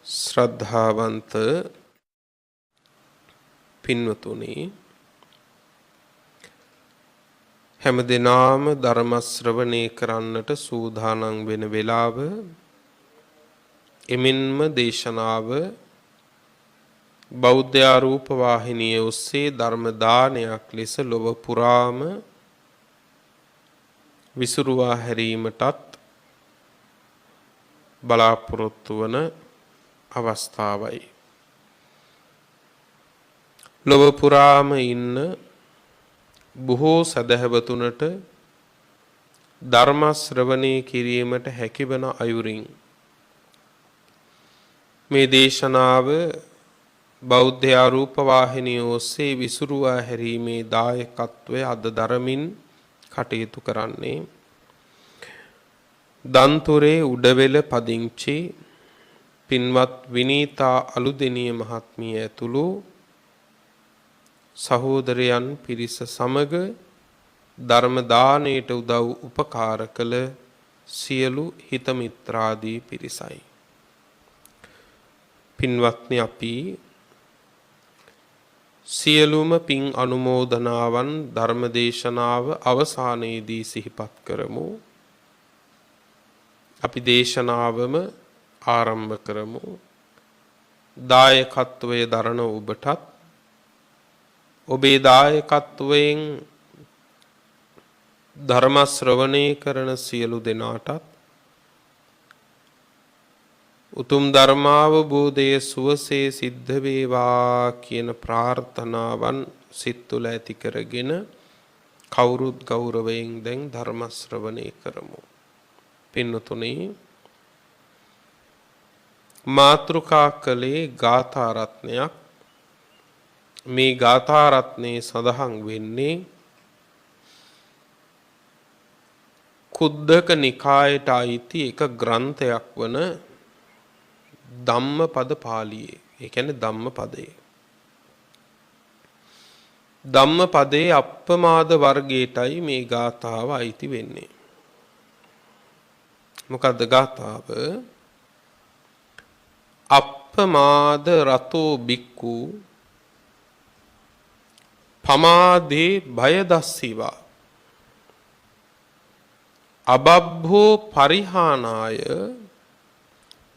ශ්‍රද්ධාවන්ත පින්වතුනි හැමදෙනාම ධර්ම ශ්‍රවණය කරන්නට සූදානම් වෙන වෙලාව එමින්ම දේශනාව බෞද්ධ ආරූප වාහිනිය ඔස්සේ ධර්ම දානයක් ලෙස ලොව පුරාම විසුරුවා හැරීමටත් බලාපොරොත්තු වන අවස්ථාවයි. ලොව පුරාම ඉන්න බොහෝ සදහවතුනට ධර්ම ශ්‍රවණය කිරීමට හැකිවන අයුරින් මේ දේශනාව බෞද්ධ ආරූප වාහිනිය ඔස්සේ විසුරුවා හැරීමේ දායකත්වය අද දරමින් කටයුතු කරන්නේ දන්තුරේ උඩවෙල පදිංචි පින්වත් විනීතා අලුදෙනිය මහත්මිය ඇතුළු සහෝදරයන් පිරිස සමග ධර්ම දානයට උදව් උපකාර කළ සියලු හිත මිත්‍රාදී පිරිසයි. පින්වත්නි, අපි සියලුම පින් අනුමෝදනාවන් ධර්ම දේශනාව අවසානයේදී සිහිපත් කරමු. අපි දේශනාවම ආරම්භ කරමු. දායකත්වයේ දරන ඔබටත් ඔබේ දායකත්වයෙන් ධර්ම ශ්‍රවණය කරන සියලු දෙනාටත් උතුම් ධර්මාවබෝධය සුවසේ සිද්ධ වේවා කියන ප්‍රාර්ථනාවන් සිත් තුළ ඇති කරගෙන කවුරුත් ගෞරවයෙන් දැන් ධර්ම ශ්‍රවණය කරමු. පින්වතුනි, මාතෘකා කළේ ගාථා රත්නයක්. මේ ගාථා රත්නයේ සඳහන් වෙන්නේ කුද්දක නිකායට අයිති එක ග්‍රන්ථයක් වන ධම්මපද පාළියේ. ඒ කියන්නේ ධම්මපදයේ. ධම්මපදයේ අප්පමාද වර්ගයටයි මේ ගාථාව අයිති වෙන්නේ. මොකද්ද ගාථාව? අප්පමාද රතෝ බික්ඛු පමාදේ භය දස්සීවා අබබ්බෝ පරිහානාය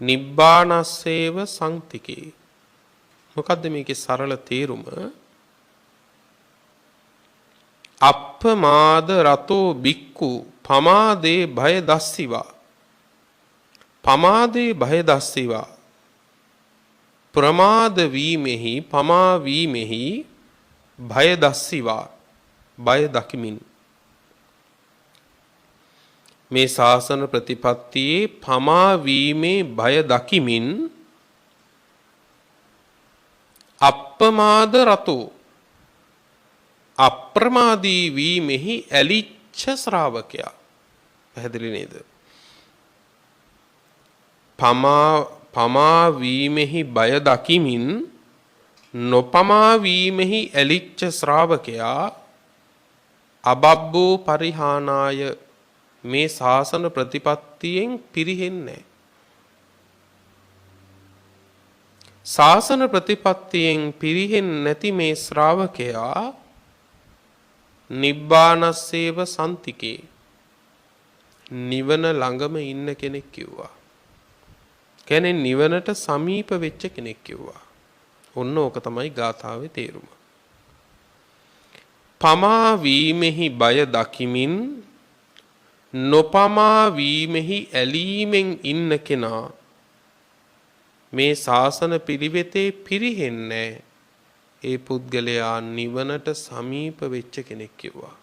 නිබ්බානස්සේව සංතිකේ. මොකද්ද මේකේ සරල තේරුම? අප්පමාද රතෝ බික්ඛු පමාදේ භය දස්සීවා. පමාදේ භය දස්සීවා. ප්‍රමාද වීමෙහි පමා වීමෙහි භය දස්සීවා. භය දකිමින්. මේ ශාසන ප්‍රතිපත්තියේ පමා වීමේ භය දකිමින් අප්පමාද රතෝ අප්‍රමාදී වීමෙහි ඇලිච්ච ශ්‍රාවකයා. පැහැදිලි නේද? පමා වීමෙහි බය දකිමින් නොපමා වීමෙහි ඇලිච්ච ශ්‍රාවකයා අබබ්බෝ පරිහානාය මේ ශාසන ප්‍රතිපත්තියෙන් පිරිහෙන්නේ. ශාසන ප්‍රතිපත්තියෙන් පිරිහෙන්නේ නැති මේ ශ්‍රාවකයා නිබ්බානස්සේව සන්තිකේ නිවන ළඟම ඉන්න කෙනෙක් කිව්වා. කියන්නේ නිවනට සමීප වෙච්ච කෙනෙක් කිව්වා. ඔන්න ඕක තමයි ගාථාවේ තේරුම. පමා වීමෙහි බය දකිමින් නොපමා වීමෙහි ඇලීමෙන් ඉන්න කෙනා මේ ශාසන පිළිවෙතේ පිරිහෙන්නේ. ඒ පුද්ගලයා නිවනට සමීප වෙච්ච කෙනෙක් කිව්වා.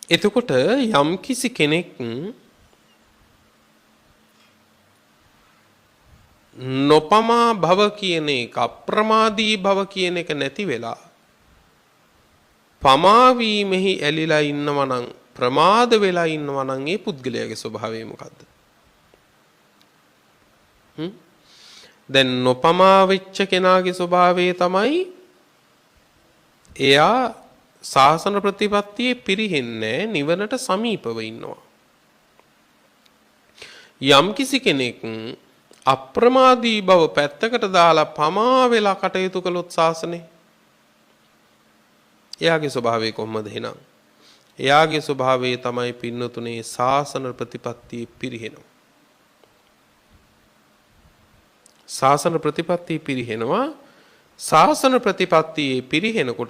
එතකොට යම් කිසි කෙනෙක් නොපමා භව කියන එක, අප්‍රමාදී භව කියන එක නැති වෙලා පමා වීමෙහි ඇලිලා ඉන්නවා නම්, ප්‍රමාද වෙලා ඉන්නවා නම් ඒ පුද්ගලයාගේ ස්වභාවය මොකද්ද? දැන් නොපමා වෙච්ච කෙනාගේ ස්වභාවය තමයි එයා ශාසන ප්‍රතිපත්තියේ පිරිහෙන්නේ, නිවනට සමීපව ඉන්නවා. යම් කිසි කෙනෙක් අප්‍රමාදී බව පැත්තකට දාලා පමා වෙලා කටයුතු කළොත් ශාසනේ එයාගේ ස්වභාවය කොහොමද එහෙනම්? එයාගේ ස්වභාවය තමයි පින්නතුනේ ශාසන ප්‍රතිපත්තිය පිරිහෙනවා. ශාසන ප්‍රතිපත්තිය පිරිහෙනවා. ශාසන ප්‍රතිපත්තියේ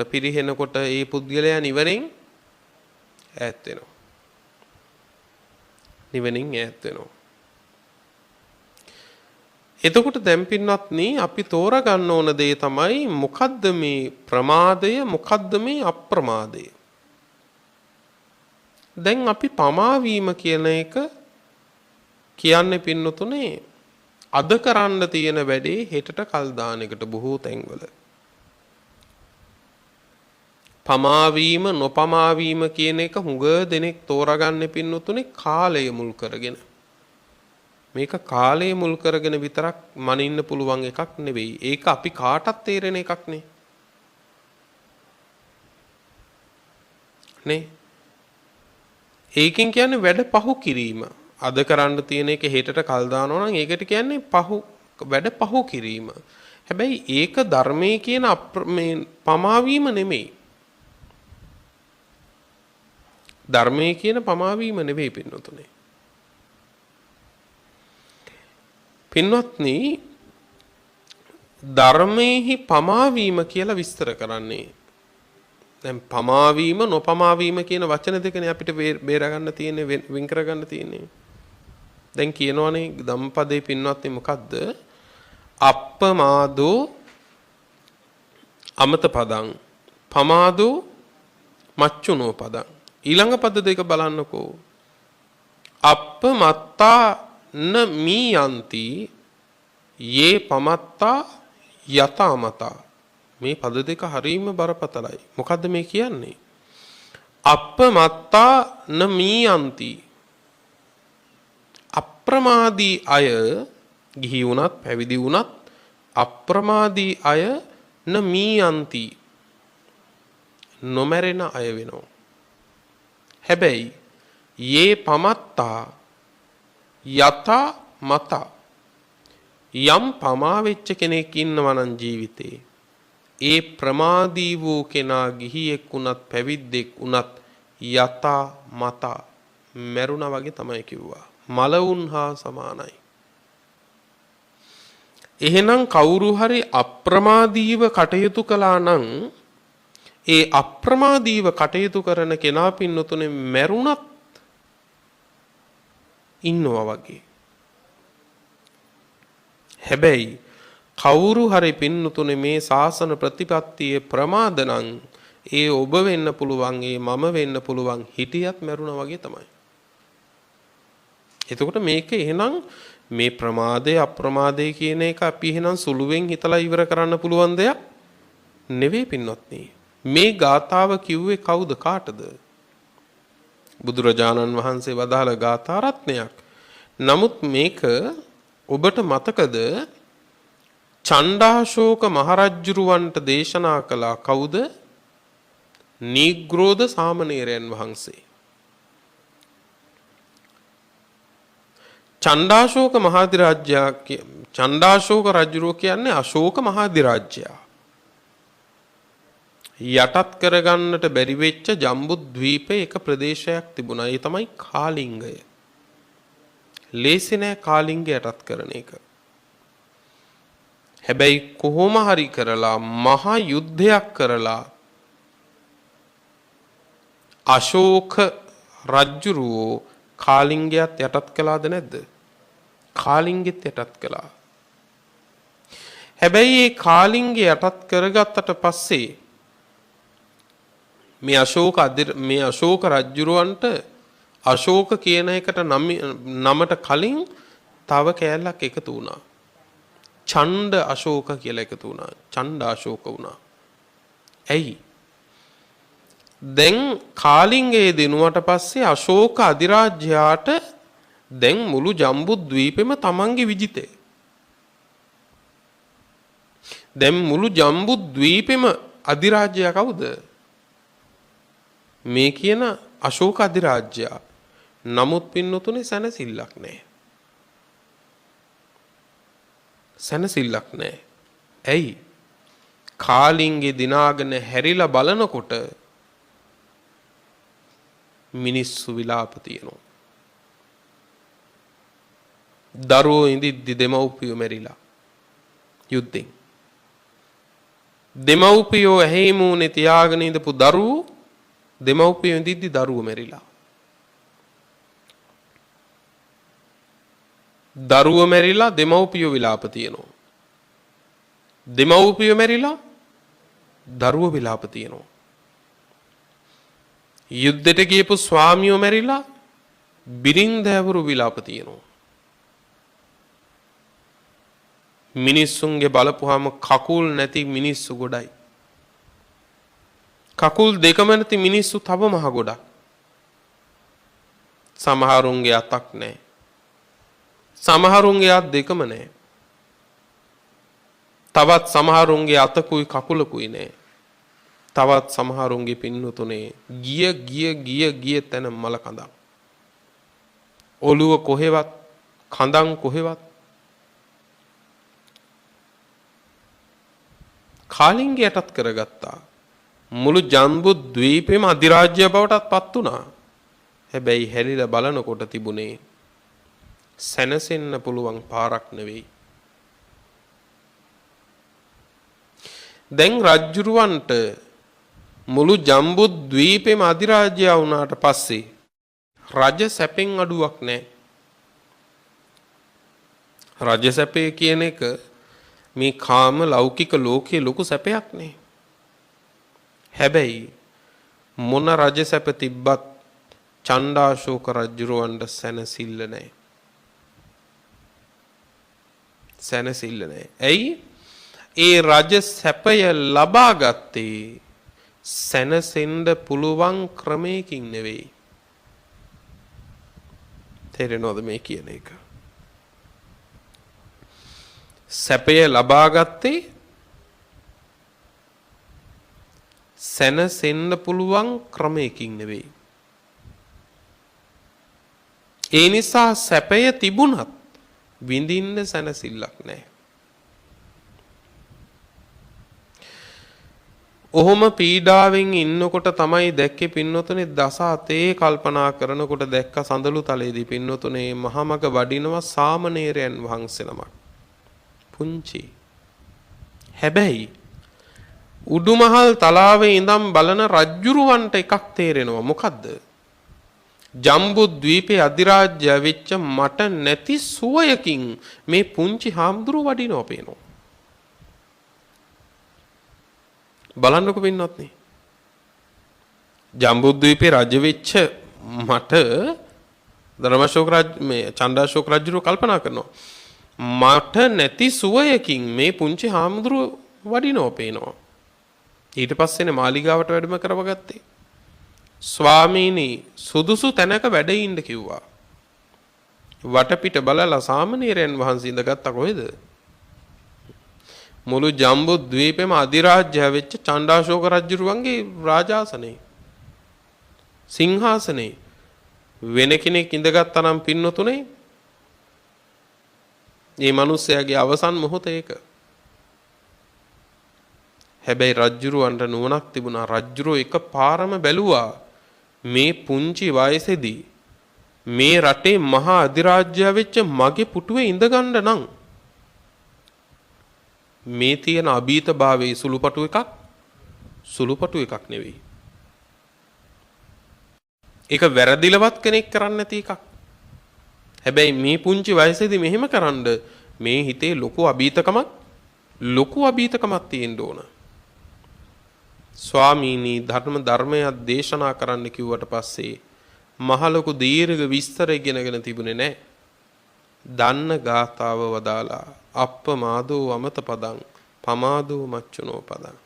පිරිහෙනකොට ඒ පුද්ගලයා නිවනින් ඈත් වෙනවා. නිවනින් ඈත් වෙනවා. එතකොට දැන් පින්වත්නි අපි තෝරගන්න ඕන දේ තමයි මොකද්ද මේ ප්‍රමාදය මොකද්ද මේ අප්‍රමාදය. දැන් අපි පමා වීම කියන එක කියන්නේ පින්නතුනේ අද කරන්න තියෙන වැඩේ හෙටට කල් දාන එකට බොහෝ තැන්වල. පමා වීම නොපමා වීම කියන එක හුඟ දෙනෙක් තෝරගන්නේ පින්නතුනේ කාලය මුල් කරගෙන. මේක කාලය මුල් කරගෙන විතරක් මනින්න පුළුවන් එකක් නෙවෙයි. ඒක අපි කාටත් තේරෙන එකක් නේ. නේ? ඒකෙන් කියන්නේ වැඩ පහු කිරීම. අද කරන්න තියෙන එක හෙටට කල් දානවා නම් ඒකට කියන්නේ වැඩ පහු කිරීම. හැබැයි ඒක ධර්මයේ කියන මේ පමාවීම නෙමෙයි. ධර්මයේ කියන පමාවීම නෙවෙයි පින්නතුනේ. පින්වත්නි ධර්මයේහි පමාවීම කියලා විස්තර කරන්නේ. දැන් පමාවීම නොපමාවීම කියන වචන දෙකනේ අපිට බේර ගන්න තියෙන්නේ වෙන් කර ගන්න තියෙන්නේ. දැන් කියනවනේ ධම්පදේ පින්වත්නි මොකද්ද? අප්පමාදෝ අමත පදං පමාදෝ මච්චුනෝ පදං. ඊළඟ පද දෙක බලන්නකෝ. අප්පමත්තා න මීයන්ති යේ පමත්තා යතාමතා. මේ පද දෙක හරීම බරපතලයි. මොකද්ද මේ කියන්නේ? අප්පමත්තා න මීයන්ති අප්‍රමාදී අය ගිහි වුණත් පැවිදි වුණත් අප්‍රමාදී අය න මීයන්ති නොමැරෙන අය වෙනවා. හැබැයි යේ පමත්තා යතා මතා යම් පමා වෙච්ච කෙනෙක් ඉන්නවා නම් ජීවිතේ ඒ ප්‍රමාදී වූ කෙනා ගිහියෙක් වුණත් පැවිද්දෙක් වුණත් යතා මතා මැරුණා වගේ තමයි කිව්වා. මලවුන් හා සමානයි. එහෙනම් කවුරු හරි අප්‍රමාදීව කටයුතු කළා නම් ඒ අප්‍රමාදීව කටයුතු කරන කෙනා පින්නතුනේ මැරුණත් ඉන්නවා වගේ. හැබැයි කවුරු හරි පින්නතුනේ මේ ශාසන ප්‍රතිපත්තියේ ප්‍රමාද නම් ඒ ඔබ වෙන්න පුළුවන් ඒ මම වෙන්න පුළුවන් හිටියත් මැරුණා වගේ තමයි. එතකොට මේක එහෙනම් මේ ප්‍රමාදය අප්‍රමාදය කියන එක අපි එහෙනම් සුළුවෙන් හිතලා ඉවර කරන්න පුළුවන් දෙයක් නෙවෙයි පින්වත්නි. මේ ගාථාව කිව්වේ කවුද කාටද? බුදුරජාණන් වහන්සේ වදාළ ගාථා රත්නයක්. නමුත් මේක ඔබට මතකද චණ්ඩාශෝක මහරජුරවන්ට දේශනා කළා කවුද? නීග්‍රෝධ සාමණේරයන් වහන්සේ. චණ්ඩාශෝක මහාධිරාජ්‍ය චණ්ඩාශෝක රජුරෝ කියන්නේ අශෝක මහාධිරාජ්‍යයා. යටත් කරගන්නට බැරි වෙච්ච ජම්බුද්වීපයේ එක ප්‍රදේශයක් තිබුණා. ඒ තමයි කාලිංගය. ලේසි නෑ කාලිංගය යටත් කරන එක. හැබැයි කොහොම හරි කරලා මහා යුද්ධයක් කරලා අශෝක රජුරෝ කාලිංගයත් යටත් කළාද නැද්ද? කාලිංගෙත් යටත් කළා. හැබැයි මේ කාලිංගය යටත් කරගත්තට පස්සේ මේ අශෝක රජුරවන්ට අශෝක කියන එකට නමට කලින් තව කෑල්ලක් එකතු වුණා. ඡණ්ඩ අශෝක කියලා එකතු වුණා. ඡණ්ඩ අශෝක වුණා. ඇයි? දැන් කාලිංගයේ දිනුවට පස්සේ අශෝක අධිරාජ්‍යයාට දැන් මුළු ජම්බුද්වීපෙම තමන්ගේ විජිතේ. දැන් මුළු ජම්බුද්වීපෙම අධිරාජ්‍යයා කවුද? මේ කියන අශෝක අධිරාජ්‍යයා. නමුත් පින්නතුනේ සැනසෙල්ලක් නැහැ. සැනසෙල්ලක් නැහැ. ඇයි? කාලින්ගේ දිනාගෙන හැරිලා බලනකොට මිනිස්සු විලාප තියෙනවා. දරුවෝ ඉඳිද්දි දෙමව්පියෝ මැරිලා යුද්ධෙන්. දෙමව්පියෝ ඇහි මූණේ තියාගෙන ඉඳපු දරුවෝ දෙමව්පියෝ ඉඳිද්දි දරුවෝ මැරිලා. දරුවෝ මැරිලා දෙමව්පියෝ විලාප තියෙනවා. දෙමව්පියෝ මැරිලා දරුවෝ විලාප තියෙනවා. යුද්ධෙට ගියපු ස්වාමියෝ මැරිලා බිරින්දෑවරු විලාප තියෙනවා. මිනිස්සුන්ගේ බලපුවාම කකුල් නැති මිනිස්සු ගොඩයි. කකුල් දෙකම නැති මිනිස්සු තව මහ ගොඩක්. සමහරුන්ගේ අතක් නැහැ. සමහරුන්ගේ අත් දෙකම නැහැ. තවත් සමහරුන්ගේ අතකුයි කකුලකුයි නැහැ. තවත් සමහරුන්ගේ පින්නතුනේ ගිය තැන මල කඳක්. ඔළුව කොහෙවත් කඳන් කොහෙවත්. කාලින්ගේ යටත් කරගත්තා. මුළු ජම්බු ද්වීපෙම අධිරාජ්‍ය බවටත් පත් වුණා. හැබැයි හැලිලා බලනකොට තිබුණේ සැනසෙන්න පුළුවන් පාරක් නෙවෙයි. දැන් රජ්ජුරුවන්ට මුළු ජම්බු ද්වීපෙම අධිරාජ්‍ය වුණාට පස්සේ රජ සැපෙන් අඩුවක් නැහැ. රජ සැපේ කියන එක මේ කාම ලෞකික ලෝකයේ ලොකු සැපයක් නේ. හැබැයි මොන රජ සැප තිබ්බත් චණ්ඩාශෝක රජුරවන්ට සැනසෙල්ල නැහැ. සැනසෙල්ල නැහැ. ඇයි? ඒ රජ සැපය ලබා ගත්තේ සැනසෙන්න පුළුවන් ක්‍රමයකින් නෙවෙයි. තේරෙනවද මේ කියන එක? සැපය ලබා ගත්තේ සැනසෙන්න පුළුවන් ක්‍රමයකින් නෙවෙයි. ඒ නිසා සැපය තිබුණත් විඳින්න සැනසෙල්ලක් නැහැ. ඔහොම පීඩාවෙන් ඉන්නකොට තමයි දැක්කේ පින්නතුනේ දස අතේ කල්පනා කරනකොට දැක්ක සඳලු තලයේදී පින්නතුනේ මහමග වඩිනවා සාමණේරයන් වහන්සේ නමක්. පුංචි. හැබැයි උඩුමහල් තලාවේ ඉඳන් බලන රජ්ජුරුවන්ට එකක් තේරෙනවා. මොකද්ද? ජම්බු ද්වීපේ අධිරාජ්‍ය වෙච්ච මට නැති සුවයකින් මේ පුංචි හාමුදුරුව වඩිනවා පේනවා. බලන්නකො පින්නත්නේ. ජම්බුද්වීපේ රජ වෙච්ච මට ධර්මශෝක රජ මේ චණ්ඩාශෝක රජුව කල්පනා කරනවා. මට නැති සුවයකින් මේ පුංචි හාමුදුරුව වඩිනෝ පේනවා. ඊට පස්සේනේ මාලිගාවට වැඩම කරවගත්තේ. ස්වාමීනි සුදුසු තැනක වැඩ ඉන්න කිව්වා. වටපිට බලලා සාමණේරයන් වහන්සේ ඉඳගත්ත කොහෙද? මුළු ජම්බු ද්වීපෙම අධිරාජ්‍ය වෙච්ච චණ්ඩාශෝක රජුරුවන්ගේ රාජාසනේ. සිංහාසනේ වෙන කෙනෙක් ඉඳගත්තා නම් පින්නතුනේ මේ මිනිස්යාගේ අවසන් මොහොත ඒක. හැබැයි රජුරවන්ට නුවණක් තිබුණා. රජුරෝ එකපාරම බැලුවා මේ පුංචි වයසේදී මේ රටේ මහා අධිරාජ්‍ය වෙච්ච මගේ පුටුවේ ඉඳගන්න නම් මේ තියෙන අභීතභාවයේ සුළුපටු එකක් නෙවෙයි. ඒක වැරදිලවත් කෙනෙක් කරන්නේ නැති එකක්. හැබැයි මේ පුංචි වයසේදී මෙහෙම කරන්ඩ මේ හිතේ ලොකු අභීතකමක් තියෙන්න ඕන. ස්වාමීනි ධර්මයක් දේශනා කරන්න කිව්වට පස්සේ මහ ලොකු දීර්ඝ විස්තර ඉගෙනගෙන තිබුණේ නැහැ. දන්න ගාථාව වදාලා අප්පමාදෝ අමත පදං පමාදෝ මච්චුනෝ පදං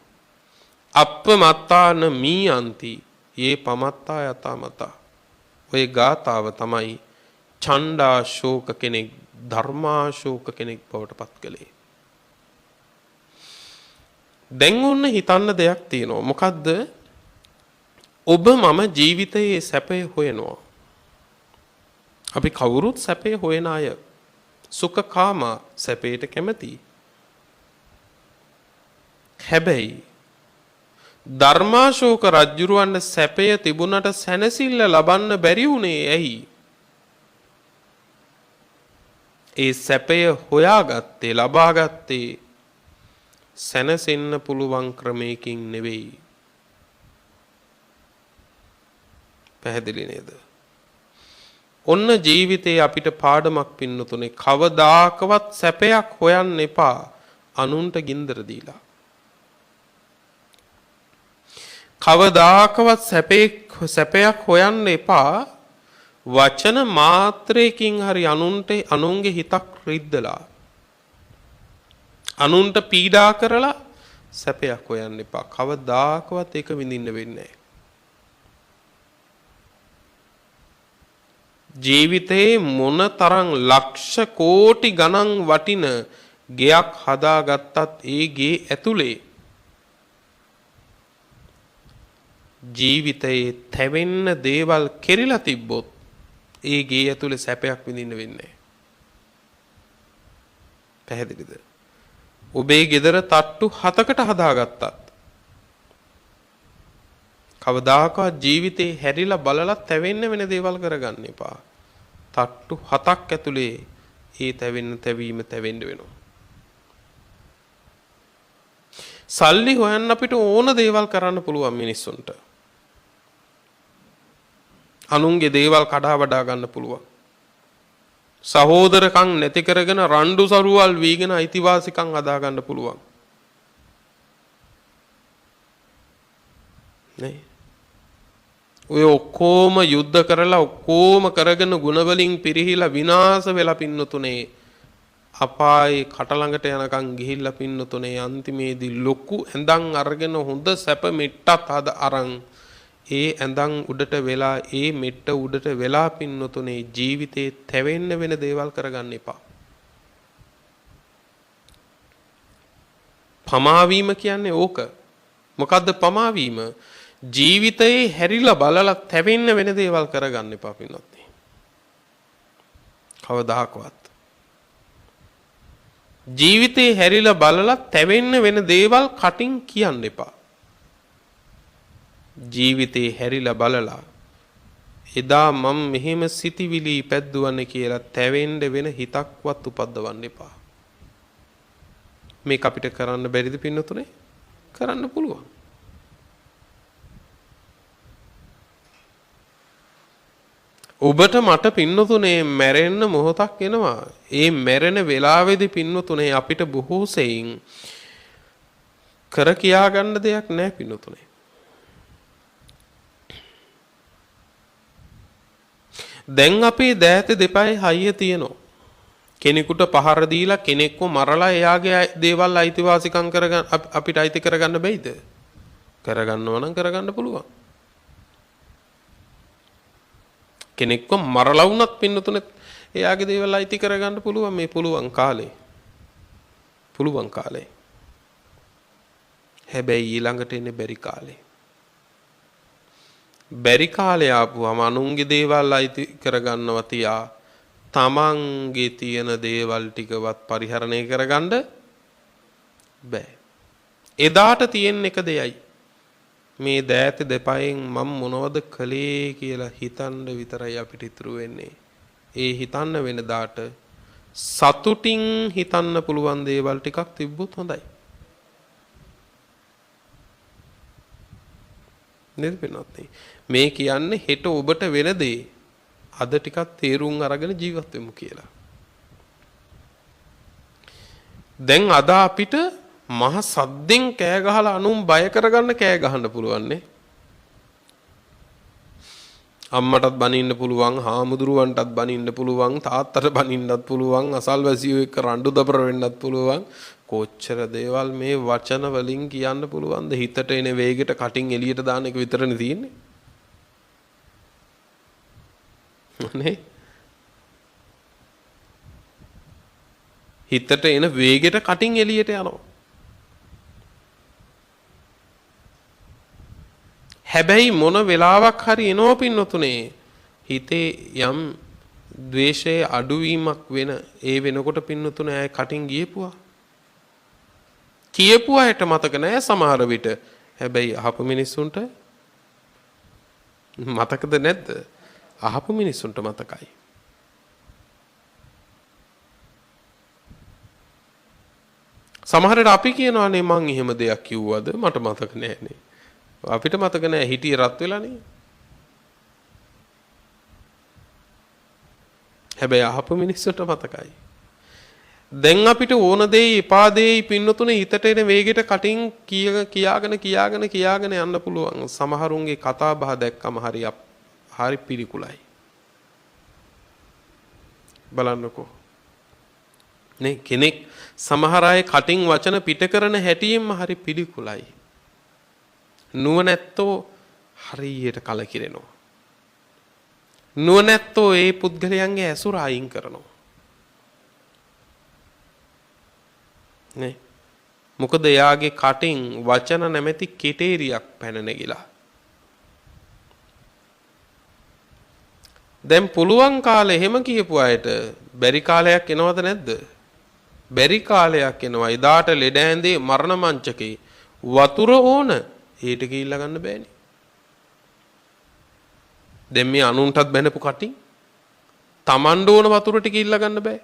අප්පමත්තාන මීයන්ති යේ පමත්තා යතමතා. ඔය ගාථාව තමයි චණ්ඩාශෝක කෙනෙක් ධර්මාශෝක කෙනෙක් බවට පත් කළේ. දැන් ඔන්න හිතන්න දෙයක් තියෙනවා. මොකද්ද? ඔබ මම ජීවිතයේ සැපය හොයනවා. අපි කවුරුත් සැපය හොයන අය. සුඛකාම සැපයට කැමති. හැබැයි ධර්මාශෝක රජුරවන්න සැපය තිබුණට සැනසෙල්ල ලබන්න බැරි වුණේ ඇයි? ඒ සැපය හොයාගත්තේ ලබාගත්තේ සැනසෙන්න පුළුවන් ක්‍රමයකින් නෙවෙයි. පැහැදිලි නේද? ඔන්න ජීවිතේ අපිට පාඩමක් පින්නතුනේ කවදාකවත් සැපයක් හොයන්න එපා අනුන්ට ගින්දර දීලා. කවදාකවත් සැපයක් හොයන්න එපා වචන මාත්‍රයකින් හරි අනුන්ගේ හිතක් රිද්දලා අනුන්ට පීඩා කරලා සැපයක් හොයන්න එපා. කවදාකවත් ඒක විඳින්න වෙන්නේ නැහැ. ජීවිතේ මොනතරම් ලක්ෂ කෝටි ගණන් වටින ගෙයක් හදාගත්තත් ඒ ගේ ඇතුලේ ජීවිතයේ තැවෙන්න දේවල් කෙරිලා තිබ්බොත් ඒ ගේ ඇතුලේ සැපයක් විඳින්න වෙන්නේ නැහැ. පැහැදිලිද? ඔබේ ගෙදර තට්ටු 7කට හදාගත්තත් කවදාකවත් ජීවිතේ හැරිලා බලලා තැවෙන්න වෙන දේවල් කරගන්න එපා. තට්ටු 7ක් ඇතුලේ ඒ තැවීම වෙනවා. සල්ලි හොයන්න අපිට ඕන දේවල් කරන්න පුළුවන් මිනිස්සුන්ට. අනුන්ගේ දේවල් කඩා වඩා ගන්න පුළුවන්. සහෝදරකම් නැති කරගෙන රණ්ඩු සරුවල් වීගෙන අයිතිවාසිකම් හදා ගන්න පුළුවන්. නේ? ඔය ඔක්කොම යුද්ධ කරලා ඔක්කොම කරගෙන ගුණ වලින් පිරිහිලා විනාශ වෙලා පින්නතුනේ අපායේ කට ළඟට යනකම් ගිහිල්ලා පින්නතුනේ අන්තිමේදී ලොකු ඇඳන් අරගෙන හොඳ සැප මෙට්ටත් අරන් ඒ ඇඳන් උඩට වෙලා ඒ මෙට්ට උඩට වෙලා පින්නතුනේ ජීවිතේ තැවෙන්න වෙන දේවල් කරගන්න එපා. පමාවීම කියන්නේ ඕක. මොකද්ද පමාවීම? ජීවිතේ හැරිලා බලලා තැවෙන්න වෙන දේවල් කරගන්න එපා පින්නොත්නි. කවදාකවත්. ජීවිතේ හැරිලා බලලා තැවෙන්න වෙන දේවල් කටින් කියන්න එපා. ජීවිතේ හැරිලා බලලා එදා මම මෙහෙම සිටිවිලි පැද්දුවන්නේ කියලා තැවෙන්න වෙන හිතක්වත් උපද්දවන්න එපා. මේක අපිට කරන්න බැරිද පින්නතුනේ? කරන්න පුළුවන්. ඔබට මට පින්නතුනේ මැරෙන්න මොහොතක් එනවා. ඒ මැරෙන වෙලාවේදී පින්නතුනේ අපිට බොහෝ සෙයින් කර කියා ගන්න දෙයක් නැහැ පින්නතුනේ. දැන් අපේ දෑත දෙපයි හයිය තියෙනවා. කෙනෙකුට පහර දීලා කෙනෙක්ව මරලා එයාගේ දේවල් අයිතිවාසිකම් කරගන්න අපිට අයිති කරගන්න බැයිද? කරගන්නව නම් කරගන්න පුළුවන්. කෙනෙක්ව මරලා වුණත් පින්නතුනේ එයාගේ දේවල් අයිති කරගන්න පුළුවන් මේ පුළුවන් කාලේ. පුළුවන් කාලේ. හැබැයි ඊළඟට එන්නේ බැරි කාලේ. බැරි කාලේ ආපුවම අනුන්ගේ දේවල් අයිති කරගන්නවා තියා තමන්ගේ තියෙන දේවල් ටිකවත් පරිහරණය කරගන්න බෑ. එදාට තියෙන එක දෙයයි. මේ දෑත දෙපයෙන් මම මොනවද කළේ කියලා හිතන්න විතරයි අපිට ඉතුරු වෙන්නේ. ඒ හිතන්න වෙන දාට සතුටින් හිතන්න පුළුවන් දේවල් ටිකක් තිබ්බොත් හොඳයි. නේද පින්වත්නි? මේ කියන්නේ හෙට ඔබට වෙන දේ අද ටිකක් තේරුම් අරගෙන ජීවත් වෙමු කියලා. දැන් අද අපිට මහ සද්දෙන් කෑ ගහලා අනුන් බය කරගන්න කෑ ගහන්න පුළුවන් නේ. අම්මටත් බනින්න පුළුවන්, හාමුදුරුවන්ටත් බනින්න පුළුවන්, තාත්තට බනින්නත් පුළුවන්, අසල්වැසියෝ එක්ක රණ්ඩු දබර වෙන්නත් පුළුවන්. කොච්චර දේවල් මේ වචන වලින් කියන්න පුළුවන්ද? හිතට එන වේගෙට කටින් එළියට දාන එක විතරනේ තියෙන්නේ. නේ? හිතට එන වේගෙට කටින් එළියට යනවා. හැබැයි මොන වෙලාවක් හරි එනෝ පින්නතුනේ හිතේ යම් ද්වේෂයේ අඩුවීමක් වෙන ඒ වෙනකොට පින්නතුනේ අය කටින් ගියපුවා කියපු අයට මතක නැහැ සමහර විට. හැබැයි අහපු මිනිස්සුන්ට මතකද නැද්ද? අහපු මිනිස්සුන්ට මතකයි. සමහරට අපි කියනවානේ මං එහෙම දෙයක් කිව්වද මට මතක නැහැනේ. අපිට මතක නැහැ හිටියේ රත් වෙලානේ. හැබැයි අහපු මිනිස්සුන්ට මතකයි. දැන් අපිට ඕන දෙයි එපා දෙයි පින්නතුනේ හිතට එන වේගෙට කටින් කියාගෙන යන්න පුළුවන්. සමහරුන්ගේ කතා බහ දැක්කම හරි පිළිකුලයි. බලන්නකෝ. නේ කෙනෙක් සමහර අය කටින් වචන පිට කරන හැටියෙන්ම හරි පිළිකුලයි. නුවණැත්තෝ හරියට කලකිරෙනවා. නුවණැත්තෝ ඒ පුද්ගලයන්ගේ ඇසුර අයින් කරනවා. නේ මොකද එයාගේ කටින් වචන නැමැති කෙටේරියක් පැන නැගිලා. දැන් පුළුවන් කාලේ එහෙම කියපු අයට බැරි කාලයක් එනවද නැද්ද? බැරි කාලයක් එනවා. එදාට ලෙඩ ඇඳේ මරණ මංචකේ වතුර ඕන ඊට ගිහිල්ලා ගන්න බෑනේ. දැන් මේ අනුන්ටත් බැනපු කටින් Tamanට ඕන වතුර ටික ඉල්ලා ගන්න බෑ.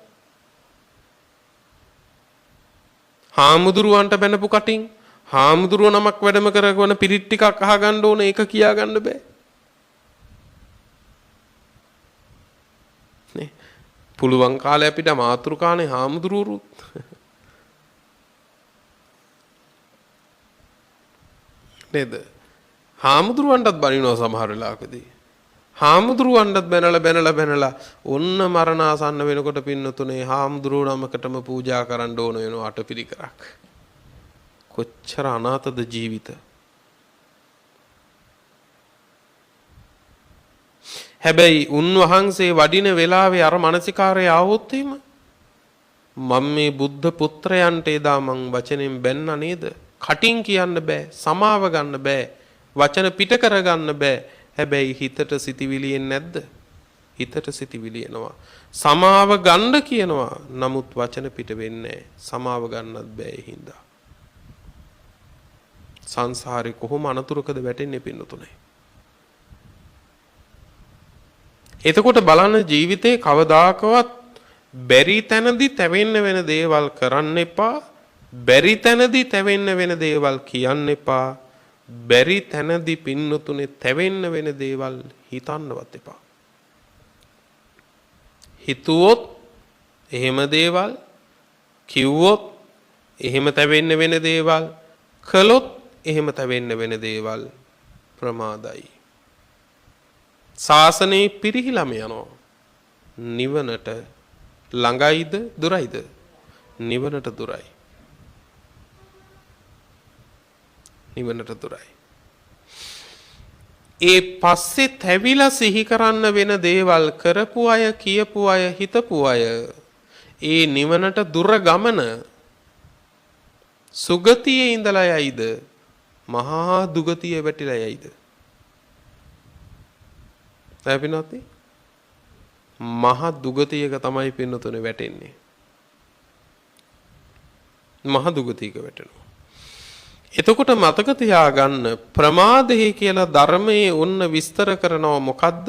හාමුදුරුවන්ට බැනපු කටින් හාමුදුරුව නමක් වැඩම කරගෙන පිරිත් ටිකක් අහගන්න ඕන ඒක කියා ගන්න බෑ. නේ පුළුවන් කාලේ අපිට මාතෘකානේ හාමුදුරුවරුත් නේද? හාමුදුරුවන්ටත් බනිනවා සමහර වෙලාවකදී. හාමුදුරුවන්ටත් බැනලා ඔන්න මරණාසන්න වෙනකොට පින්නතුනේ හාමුදුරුව නමකටම පූජා කරන්න ඕන වෙනවා අටපිරිකරක්. කොච්චර අනාථද ජීවිත. හැබැයි උන්වහන්සේ වඩින වෙලාවේ අර මානසිකාරය ආවොත් එහෙම මම මේ බුද්ධ පුත්‍රයන්ට එදා මං වචනෙන් බැන්න නේද? කටින් කියන්න බෑ, සමාව ගන්න බෑ, වචන පිට කරගන්න බෑ. හැබැයි හිතට සිතිවිලි එන්නේ නැද්ද? හිතට සිතිවිලි එනවා. සමාව ගන්න කියනවා. නමුත් වචන පිට වෙන්නේ නැහැ. සමාව ගන්නත් බෑ ඒ හින්දා. සංසාරේ කොහොම අනතුරකද වැටෙන්නේ පින්නතුනේ. එතකොට බලන්න ජීවිතේ කවදාකවත් බැරි තැනදී තැවෙන්න වෙන දේවල් කරන්න එපා. බැරි තැනදී තැවෙන්න වෙන දේවල් කියන්න එපා. බැරි තැනදී පින්නතුනේ තැවෙන්න වෙන දේවල් හිතන්නවත් එපා. හිතුවොත් එහෙම දේවල් කිව්වොත් එහෙම තැවෙන්න වෙන දේවල් කළොත් එහෙම තැවෙන්න වෙන දේවල් ප්‍රමාදයි. ශාසනයේ පිරිහිලම යනවා. නිවනට ළඟයිද දුරයිද? නිවනට දුරයි. නිවනට දුරයි. ඒ පස්සේ තැවිලා සිහි කරන්න වෙන දේවල් කරපු අය, කියපු අය, හිතපු අය ඒ නිවනට දුර ගමන සුගතියේ ඉඳලා යයිද මහා දුගතිය වැටිලා යයිද? නැපිනොත් මහා දුගතියක තමයි පින්නතුනේ වැටෙන්නේ. මහා දුගතියක වැටෙනවා. එතකොට මතක තියාගන්න ප්‍රමාදේ කියලා ධර්මයේ උන්න විස්තර කරනවා මොකද්ද?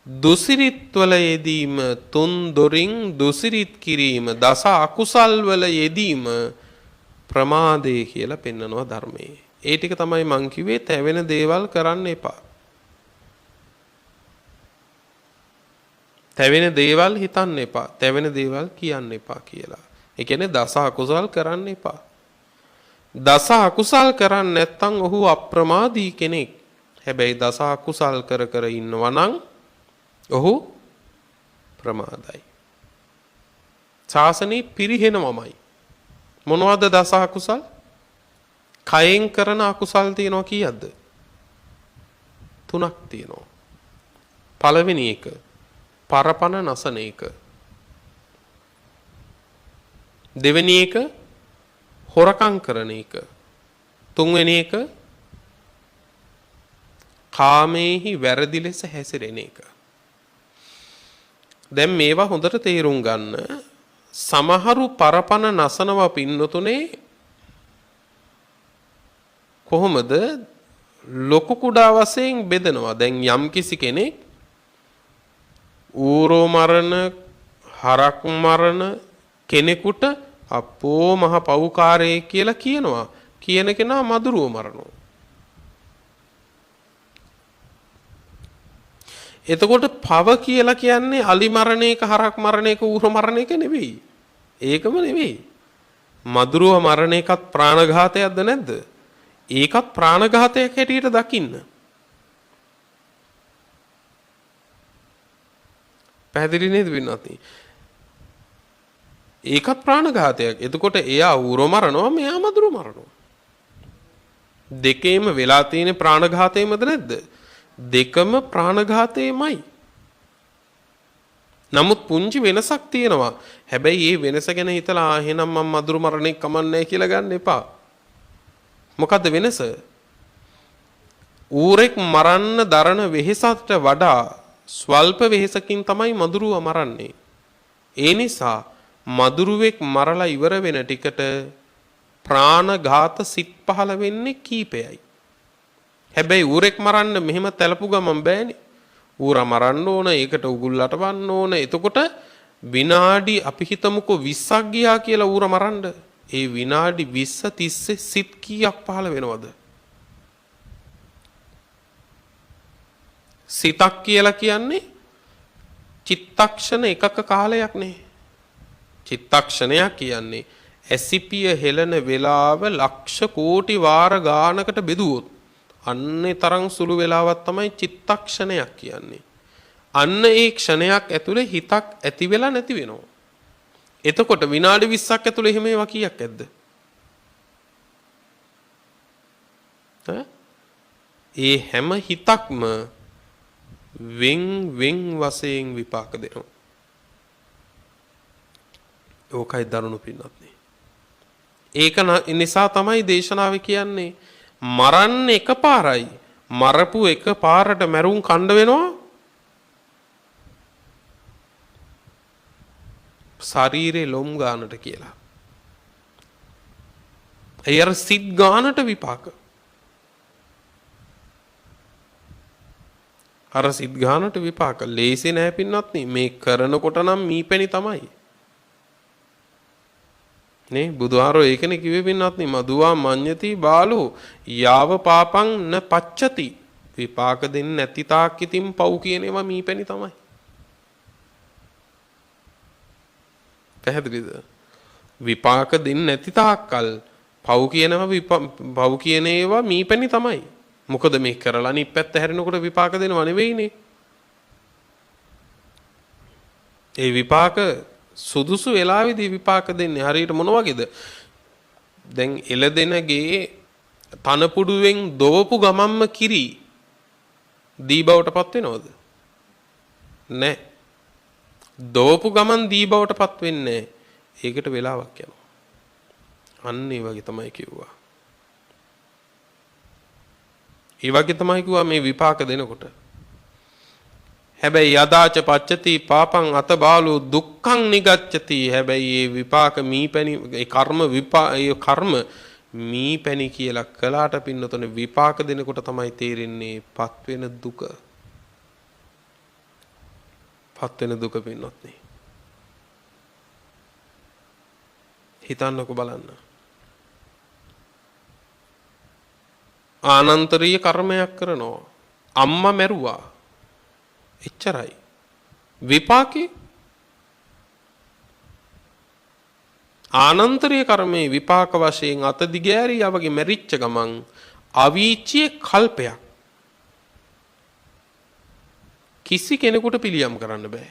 දුසිරිත් වල යෙදීම, තුන් දොරින් දුසිරිත් කිරීම, දස අකුසල් වල යෙදීම ප්‍රමාදේ කියලා පෙන්නනවා ධර්මයේ. ඒ ටික තමයි මං කිව්වේ තැවෙන දේවල් කරන්න එපා. තැවෙන දේවල් හිතන්න එපා. තැවෙන දේවල් කියන්න එපා කියලා. ඒ කියන්නේ දස අකුසල් කරන්න එපා. දස අකුසල් කරන්නේ නැත්නම් ඔහු අප්‍රමාදී කෙනෙක්. හැබැයි දස අකුසල් කර කර ඉන්නවා නම් ඔහු ප්‍රමාදයි. ශාසනේ පිරිහෙනවමයි. මොනවද දස අකුසල්? කයෙන් කරන අකුසල් තියෙනවා කීයක්ද? 3ක් තියෙනවා. පළවෙනි එක පරපණ නසන එක. දෙවෙනි එක හොරකම් කරන එක. තුන්වෙනි එක කාමේහි වැරදි ලෙස හැසිරෙන එක. දැන් මේවා හොඳට තේරුම් ගන්න. සමහරු පරපණ නසනවා පින්නතුනේ කොහොමද ලොකු කුඩා වශයෙන් බෙදනවා. දැන් යම් කිසි කෙනෙක් ඌරෝ මරණ හරක් මරණ කෙනෙකුට අපෝ මහ පව්කාරයෙක් කියලා කියනවා. කියන කෙනා මදුරුව මරනවා. එතකොට පව කියලා කියන්නේ අලි මරණ එක හරක් මරණ එක ඌර මරණ එක නෙවෙයි. ඒකම නෙවෙයි. මදුරුව මරණ එකත් ප්‍රාණඝාතයක්ද නැද්ද? ඒකත් ප්‍රාණඝාතයක් හැටියට දකින්න. පැහැදිලි නේද වෙනවත්නි? ඒකත් ප්‍රාණඝාතයක්. එතකොට එයා ඌර මරනවා මෙයා මදුරුව මරනවා. දෙකේම වෙලා තියෙන ප්‍රාණඝාතයමද නැද්ද? දෙකම ප්‍රාණඝාතයමයි. නමුත් පුංචි වෙනසක් තියෙනවා. හැබැයි මේ වෙනස ගැන හිතලා එහෙනම් මම මදුරු මරණේ කමන්නේ කියලා ගන්න එපා. මොකද්ද වෙනස? ඌරෙක් මරන්න දරන වෙහෙසට වඩා ස්වල්ප වෙහෙසකින් තමයි මදුරුව මරන්නේ. ඒ නිසා මදුරුවෙක් මරලා ඉවර වෙන ටිකට ප්‍රාණඝාත සිත් පහළ වෙන්නේ කීපයයි. හැබැයි ඌරෙක් මරන්න මෙහෙම තැලපු ගමන් බෑනේ. ඌරා මරන්න ඕන, ඒකට උගුල් අටවන්න ඕන. එතකොට විනාඩි අපි හිතමුකෝ 20ක් ගියා කියලා ඌරා මරන්න. ඒ විනාඩි 20 තිස්සේ සිත් කීයක් පහළ වෙනවද? සිතක් කියලා කියන්නේ චිත්තක්ෂණ එකක කාලයක් නේ. චිත්තක්ෂණයක් කියන්නේ ඇසිපිය හෙලන වෙලාව ලක්ෂ කෝටි වාර ගානකට බෙදුවොත් අන්නේ තරම් සුළු වෙලාවක් තමයි චිත්තක්ෂණයක් කියන්නේ. අන්න ඒ ක්ෂණයක් ඇතුලේ හිතක් ඇති වෙලා නැති වෙනවා. එතකොට විනාඩි 20ක් ඇතුලේ එහෙම ඒවා කීයක් ඇද්ද? ඒ හැම හිතක්ම වෙන් වශයෙන් විපාක දෙනවා. ඕකයි දරුණු පින්නත්නේ. ඒක නිසා තමයි දේශනාවේ කියන්නේ මරන්න එකපාරයි. මරපු එකපාරට මරුන් කණ්ඩ වෙනවා. ශරීරේ ලොම් ගානට කියලා. ඒ අර සිත් ගානට විපාක. අර සිත් ගානට විපාක ලේසි නෑ පින්වත්නි. මේ කරනකොට නම් මීපැණි තමයි. නේ බුදුහාරෝ ඒකනේ කිව්වේ පින්වත්නි මදුවා මඤ්ඤති බාලෝ යාව පාපං න පච්චති. විපාක දෙන්නේ නැති තාක් ඉතින් පව් කියන ඒවා මීපැණි තමයි. පැහැදිලිද? විපාක දෙන්නේ නැති තාක්කල් පව් කියන ඒවා මීපැණි තමයි. මොකද මේ කරලා අනිත් පැත්ත හැරෙනකොට විපාක දෙනව නෙවෙයිනේ. ඒ විපාක සුදුසු වෙලාවේදී විපාක දෙන්නේ හරියට මොන වගේද? දැන් එළදෙනගේ තනපුඩුවෙන් දොවපු ගමම්ම කිරි දී බවටපත් වෙනවද? නැහැ. දොවපු ගමන් දී බවටපත් වෙන්නේ නැහැ. ඒකට වෙලාවක් යනවා. අන්න ඒ වගේ තමයි කිව්වා. ඒ වගේ තමයි කිව්වා මේ විපාක දෙනකොට. හැබැයි යදාච පච්චති පාපං අත බාලෝ දුක්ඛං නිගච්ඡති. හැබැයි මේ විපාක මීපැණි ඒ කර්ම මීපැණි කියලා කළාට පින්නතොනේ විපාක දෙනකොට තමයි තේරෙන්නේ පත් වෙන දුක. පත් වෙන දුක පින්නොත් නේ. හිතන්නකො බලන්න. ආනන්තරීය කර්මයක් කරනවා. අම්මා මැරුවා. එච්චරයි. විපාකේ ආනන්තරීය කර්මයේ විපාක වශයෙන් අත දිගෑරියවගේ මැරිච්ච ගමන් අවීචියේ කල්පයක් කිසි කෙනෙකුට පිළියම් කරන්න බෑ.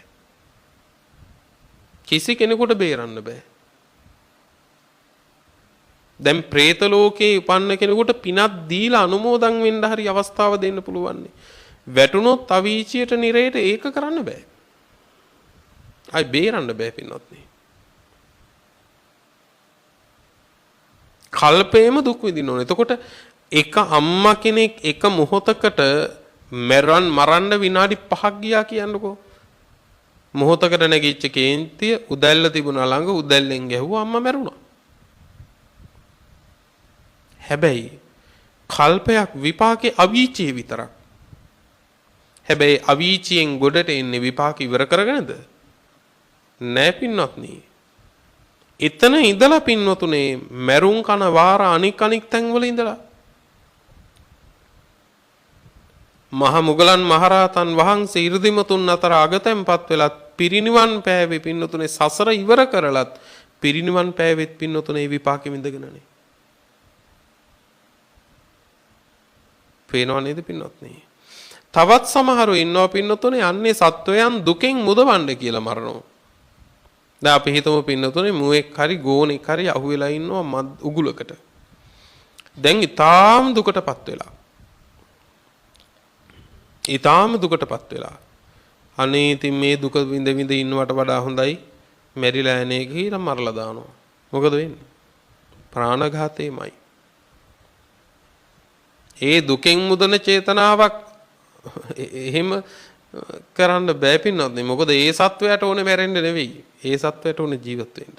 කිසි කෙනෙකුට බේරන්න බෑ. දැන් പ്രേත ලෝකේ උපන්න කෙනෙකුට පිනක් දීලා අනුමෝදන් වෙන්න හරි අවස්ථාව දෙන්න පුළුවන්. වැටුනොත් අවීචියට නිරේට ඒක කරන්න බෑ. අයි බේරන්න බෑ පින්නත් නේ. කල්පේම දුක් විඳින්න ඕනේ. එතකොට එක අම්මා කෙනෙක් එක මොහොතකට මරන්න විනාඩි 5ක් ගියා කියන්නකෝ. මොහොතකට නැගිච්ච කේන්තිය උදැල්ල තිබුණා ළඟ උදැල්ලෙන් ගැහුවා අම්මා මැරුණා. හැබැයි කල්පයක් විපාකේ අවීචියේ විතරක්. හැබැයි අවීචියෙන් ගොඩට එන්නේ විපාක ඉවර කරගෙනද? නෑ පින්වත්නි. එතන ඉඳලා පින්වතුනේ මරුන් කන වාර අනික් තැන්වල ඉඳලා මහ මුගලන් මහරහතන් වහන්සේ 이르දිමතුන් අතර අගතැන්පත් වෙලත් පිරිනිවන් පෑවේ පින්වතුනේ සසර ඉවර කරලත් පිරිනිවන් පෑවෙත් පින්වතුනේ විපාකෙ විඳගෙනනේ. පේනව නේද පින්වත්නි? තවත් සමහරු ඉන්නවා පින්වතුනේ අන්නේ සත්වයන් දුකෙන් මුදවන්න කියලා මරනවා. දැන් අපි හිතමු පින්වතුනේ මුවෙක් හරි ගෝනෙක් හරි අහුවෙලා ඉන්නවා උගුලකට. දැන් ඊටාම් දුකටපත් වෙලා. ඊටාම් දුකටපත් වෙලා. අනේ ඉතින් මේ දුක විඳ විඳ ඉන්නවට වඩා හොඳයි මැරිලා යන්නේ කියලා මරලා දානවා. මොකද වෙන්නේ? ප්‍රාණඝාතේමයි. ඒ දුකෙන් මුදන චේතනාවක් එහෙම කරන්න බෑ පින්නොත්. මොකද ඒ සත්වයට ඕනේ මැරෙන්න නෙවෙයි. ඒ සත්වයට ඕනේ ජීවත් වෙන්න.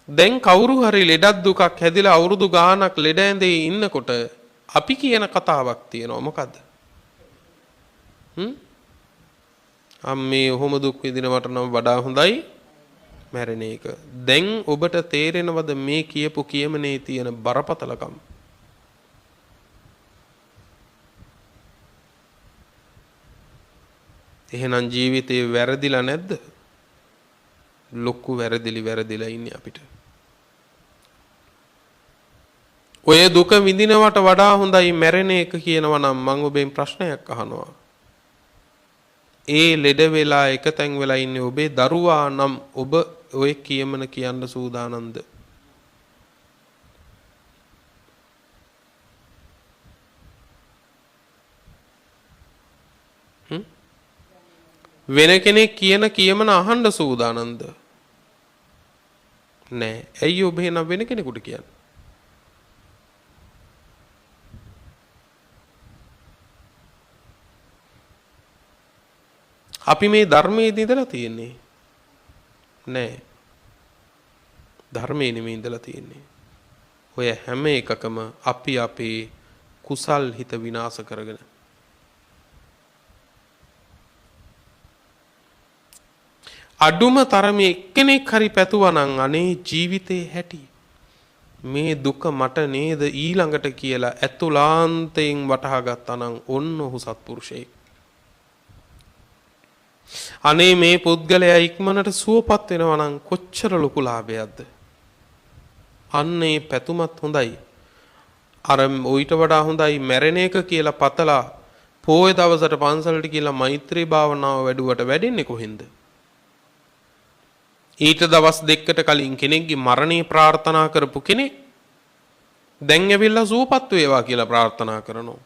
දැන් කවුරු හරි ලෙඩක් දුකක් හැදිලා අවුරුදු ගාණක් ලෙඩ ඇඳේ ඉන්නකොට අපි කියන කතාවක් තියෙනවා. මොකද්ද? අම්මේ ඔහොම දුක් විඳිනවට නම් වඩා හොඳයි මැරෙන එක. දැන් ඔබට තේරෙනවද මේ කියපු කියමනේ තියෙන බරපතලකම? එහෙනම් ජීවිතේ වැරදිලා නැද්ද? ලොකු වැරදිලා ඉන්නේ අපිට. ඔය දුක විඳිනවට වඩා හොඳයි මැරෙන එක කියනවා නම් මම ඔබෙන් ප්‍රශ්නයක් අහනවා. ඒ ලෙඩ වෙලා එකතෙන් වෙලා ඉන්නේ ඔබේ දරුවා නම් ඔබ ඔය කියමන කියන්න සූදානම්ද? වෙන කෙනෙක් කියන කියමන අහන්න සූදානම්ද? නෑ. ඇයි ඔබ එහෙනම් වෙන කෙනෙකුට කියන්නේ? අපි මේ ධර්මයේ ඉඳලා තියෙන්නේ නෑ. ධර්මයේ නෙමෙයි ඉඳලා තියෙන්නේ. ඔය හැම එකකම අපි අපේ කුසල් හිත විනාශ කරගෙන අඩුම තරමේ එක්කෙනෙක් හරි පැතුවා නම් අනේ ජීවිතේ හැටි මේ දුක මට නේද ඊළඟට කියලා ඇතුලාන්තයෙන් වටහා ගත්තා නම් ඔන්න ඔහු සත්පුරුෂයෙක්. අනේ මේ පුද්ගලයා ඉක්මනට සුවපත් වෙනවා නම් කොච්චර ලොකු ලාභයක්ද? අන්නේ පැතුමත් හොඳයි. අර ඌට වඩා හොඳයි මැරෙන එක කියලා පතලා පොය දවසට පන්සලට කියලා මෛත්‍රී භාවනාව වැඩුවට වැඩින්නේ කොහෙන්ද? ඊට දවස් දෙකකට කලින් කෙනෙක්ගේ මරණය ප්‍රාර්ථනා කරපු කෙනෙක් දැන් ඇවිල්ලා සුවපත් වේවා කියලා ප්‍රාර්ථනා කරනවා.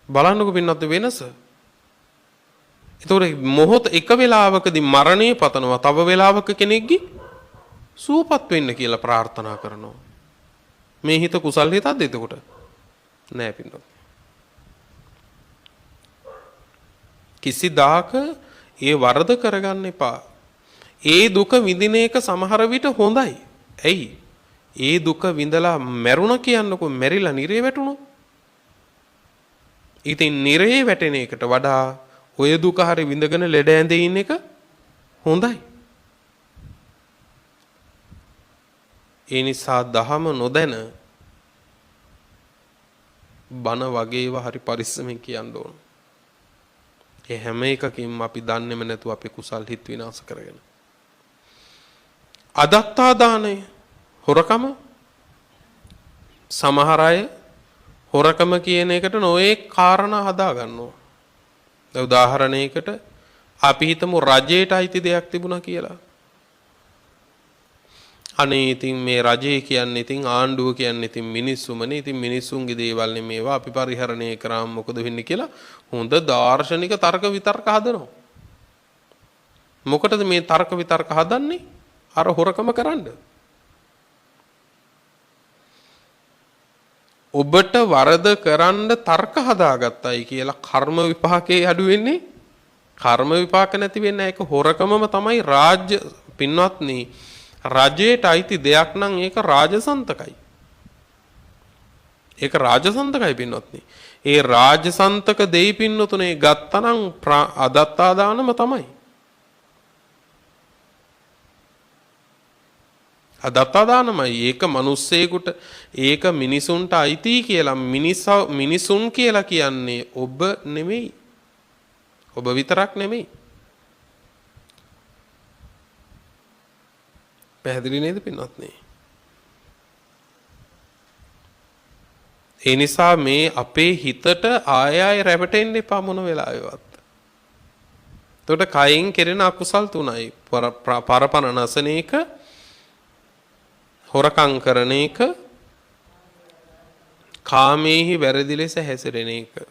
බලන්නකො පින්නත් වෙනස. ඒතකොට මොහොත එක වෙලාවකදී මරණය පතනවා, තව වෙලාවක කෙනෙක්ගේ සුවපත් වෙන්න කියලා ප්‍රාර්ථනා කරනවා. මේ හිත කුසල් හිතක්ද එතකොට? නෑ පින්නත්. කිසිදාක ඒ වරද කරගන්න එපා. ඒ දුක විඳින එක සමහර විට හොඳයි. ඇයි? ඒ දුක විඳලා මැරුණ කියන්නකො මැරිලා නිරේ වැටුණොත්. ඉතින් නිරේ වැටෙන එකට වඩා ඔය දුක හරි විඳගෙන ලෙඩ ඇඳේ ඉන්න එක හොඳයි. ඒ නිසා දහම නොදැන බන වගේව හරි පරිස්සමෙන් කියන්න ඕන. ඒ හැම එකකින්ම අපි දන්නේම නැතුව අපේ කුසල් හිත් විනාශ කරගෙන. අදත්තා දානය හොරකම සමහර අය හොරකම කියන එකට නොයේ කාරණා හදා ගන්නවා. උදාහරණයකට අපි හිතමු රජයට අයිති දෙයක් තිබුණා කියලා. අනේ ඉතින් මේ රජය කියන්නේ ඉතින් ආණ්ඩුව කියන්නේ ඉතින් මිනිස්සුමනේ. ඉතින් මිනිස්සුන්ගේ දේවල් මේවා අපි පරිහරණය කරාම මොකද වෙන්නේ කියලා හොඳ දාර්ශනික තර්ක විතර්ක හදනවා. මොකටද මේ තර්ක විතර්ක හදන්නේ? අර හොරකම කරන්න. ඔබට වරද කරන්න තර්ක හදාගත්තයි කියලා කර්ම විපාකේ අඩු වෙන්නේ. කර්ම විපාක නැති වෙන්නේ ඒක හොරකමම තමයි රාජ්‍ය පින්වත්නි. රජයට අයිති දෙයක් නම් ඒක රාජසන්තකයි. ඒක රාජසන්තකයි පින්වත්නි. ඒ රාජසන්තක දෙයි පින්නතුනේ ගත්තනම් අදත්තා දානම තමයි. අදත්තා දානමයි. ඒක මිනිස්සෙකුට ඒක මිනිසුන්ට අයිති කියලා මිනිසුන් කියලා කියන්නේ ඔබ නෙමෙයි. ඔබ විතරක් නෙමෙයි. පැහැදිලි නේද පින්වත්නි? ඒ නිසා මේ අපේ හිතට ආය ආය රැවටෙන්න එපා මොන වෙලාවෙවත්. එතකොට කයින් කෙරෙන අකුසල් තුනයි. පරපණ නසන එක, හොරකම් කරන එක, කාමේහි වැරදි ලෙස හැසිරෙන එක.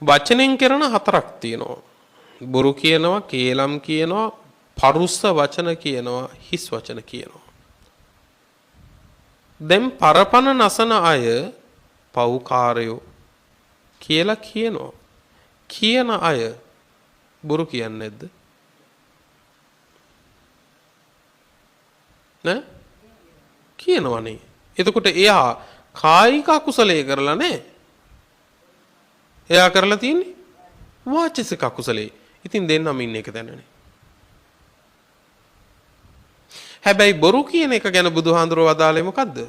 වචනෙන් කරන හතරක් තියෙනවා. බොරු කියනවා, කේලම් කියනවා, පරුස්ස වචන කියනවා, හිස් වචන කියනවා. දැන් පරපණ නසන අය පව්කාරයෝ කියලා කියනවා. කියන අය බොරු කියන්නේ නැද්ද? නේ? කියනවනේ. එතකොට එයා කායික අකුසලයේ කරලා නැහැ. එයා කරලා තියෙන්නේ වාචික අකුසලයේ. ඉතින් දෙන්නම ඉන්නේ එක තැනනේ. හැබැයි බොරු කියන එක ගැන බුදුහාඳුරෝ වදාළේ මොකද්ද?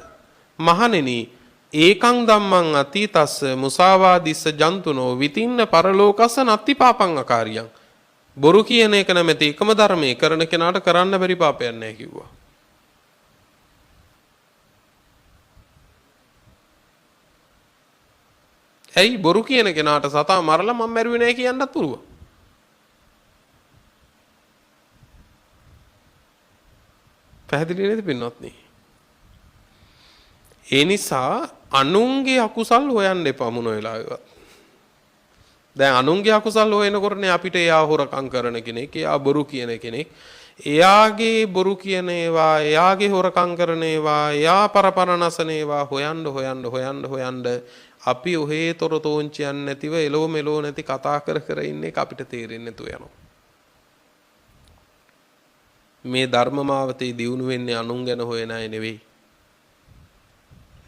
මහණෙනි, ඒකං ධම්මං අතීතස්ස මුසාවාදිස්ස ජන්තුනෝ විතින්න පරලෝකස්ස නත්ති පාපං අකාරියං. බොරු කියන එක නැමැති එකම ධර්මයේ කරන කෙනාට කරන්න බැරි පාපයක් නැහැ කිව්වා. ඇයි බොරු කියන කෙනාට සතා මරලා මම මැරුවේ නැහැ කියන්නත් පුළුවන්. පැහැදිලි නේද පින්වත්නි? ඒ නිසා අනුන්ගේ අකුසල් හොයන්න එපා මොන වෙලාවෙවත්. දැන් අනුන්ගේ අකුසල් හොයනකොටනේ අපිට එයා හොරකම් කරන කෙනෙක්, එයා බොරු කියන කෙනෙක්, එයාගේ බොරු කියන ඒවා, එයාගේ හොරකම් කරන ඒවා, එයා පරපරනසන ඒවා හොයන්න අපි ඔහේ තොරතෝංචියන් නැතිව එලෝ මෙලෝ නැති කතා කර ඉන්න එක අපිට තේරෙන්නේ නැතුව යනවා. මේ ධර්ම මාවතේ දියුණු වෙන්නේ අනුන් ගැන හොයන අය නෙවෙයි.